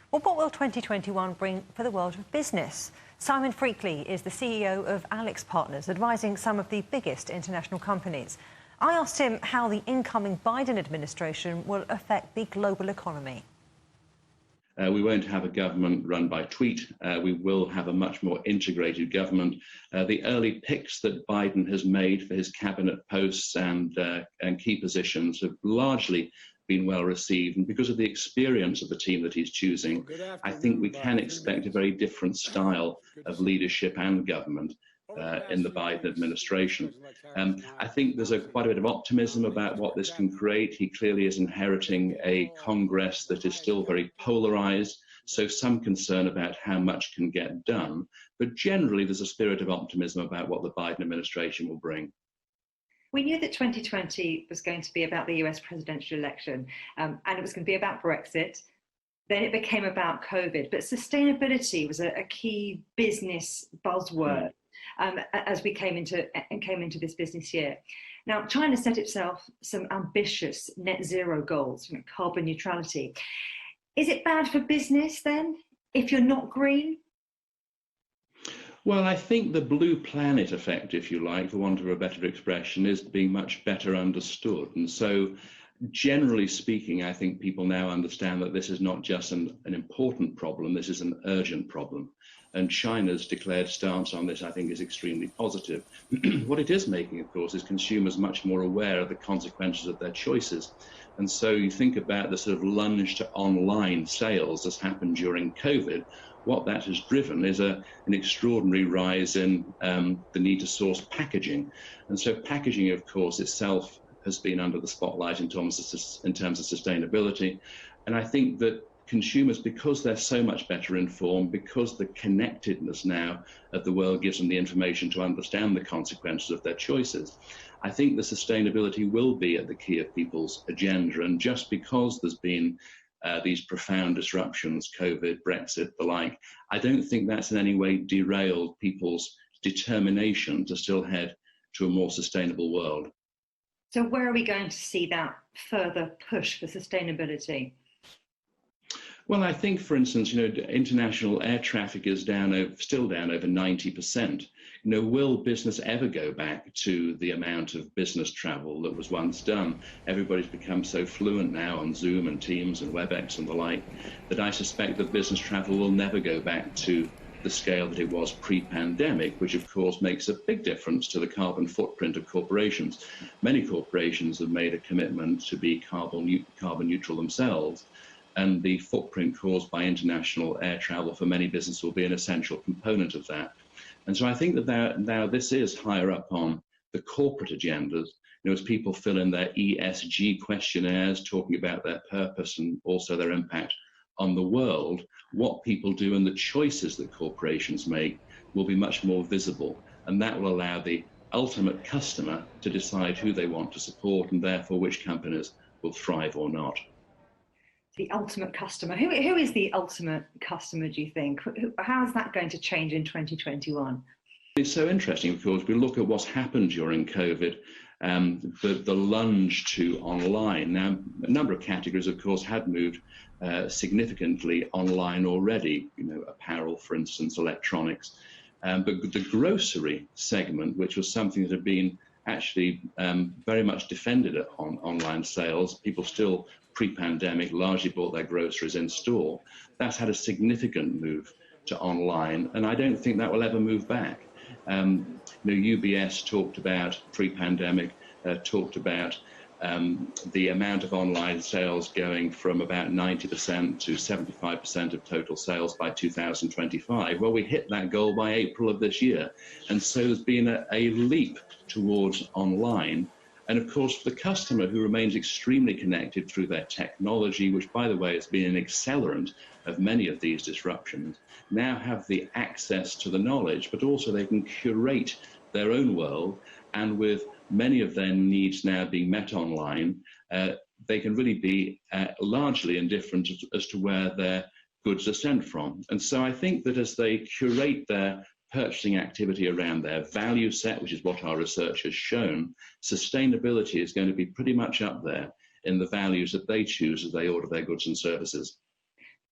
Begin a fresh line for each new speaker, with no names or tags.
Well, what will 2021 bring for the world of business? Simon Freakley is the CEO of AlixPartners, advising some of the biggest international companies. I asked him how the incoming Biden administration will affect the global economy.
We won't have a government run by tweet. We will have a much more integrated government. The early picks that Biden has made for his cabinet posts and key positions have largely been well received. And because of the experience of the team that he's choosing, I think we can expect a very different style of leadership and government in the Biden administration. I think there's quite a bit of optimism about what this can create. He clearly is inheriting a Congress that is still very polarized, so some concern about how much can get done. But generally, there's a spirit of optimism about what the Biden administration will bring.
We knew that 2020 was going to be about the US presidential election, and it was going to be about Brexit. Then it became about COVID, but sustainability was a key business buzzword. As we came into this business year. Now, China set itself some ambitious net zero goals, carbon neutrality. Is it bad for business then, if you're not green?
Well, I think the blue planet effect, if you like, for want of a better expression, is being much better understood. And so, generally speaking, I think people now understand that this is not just an important problem, this is an urgent problem. And China's declared stance on this, I think, is extremely positive. What it is making, of course, is consumers much more aware of the consequences of their choices. And so you think about the sort of lunge to online sales that's happened during COVID. What that has driven is an extraordinary rise in the need to source packaging. And so packaging, of course, itself has been under the spotlight in terms of sustainability. And I think that consumers, because they're so much better informed, because the connectedness now of the world gives them the information to understand the consequences of their choices, I think the sustainability will be at the key of people's agenda. And just because there's been these profound disruptions, COVID, Brexit, the like, I don't think that's in any way derailed people's determination to still head to a more sustainable world.
So where are we going to see that further push for sustainability?
Well, I think, for instance, international air traffic is still down over 90%. Will business ever go back to the amount of business travel that was once done? Everybody's become so fluent now on Zoom and Teams and WebEx and the like that I suspect that business travel will never go back to the scale that it was pre-pandemic, which of course makes a big difference to the carbon footprint of corporations. Many corporations have made a commitment to be carbon neutral themselves, and the footprint caused by international air travel for many businesses will be an essential component of that. And so I think that now this is higher up on the corporate agendas, as people fill in their ESG questionnaires, talking about their purpose and also their impact on the world. What people do and the choices that corporations make will be much more visible, and that will allow the ultimate customer to decide who they want to support and therefore which companies will thrive or not.
The ultimate customer. Who is the ultimate customer, do you think? How is that going to change in 2021?
It's so interesting, of course. We look at what's happened during COVID, the lunge to online. Now, a number of categories, of course, had moved significantly online already, apparel, for instance, electronics. But the grocery segment, which was something that had been actually very much defended on online sales, people still pre-pandemic largely bought their groceries in store. That's had a significant move to online, and I don't think that will ever move back. UBS talked about pre-pandemic, talked about the amount of online sales going from about 90% to 75% of total sales by 2025. Well, we hit that goal by April of this year. And so there's been a leap towards online. And of course, for the customer who remains extremely connected through their technology, which, by the way, has been an accelerant of many of these disruptions, now have the access to the knowledge, but also they can curate their own world. And with many of their needs now being met online, they can really be largely indifferent as to where their goods are sent from. And so I think that as they curate their purchasing activity around their value set, which is what our research has shown, sustainability is going to be pretty much up there in the values that they choose as they order their goods and services.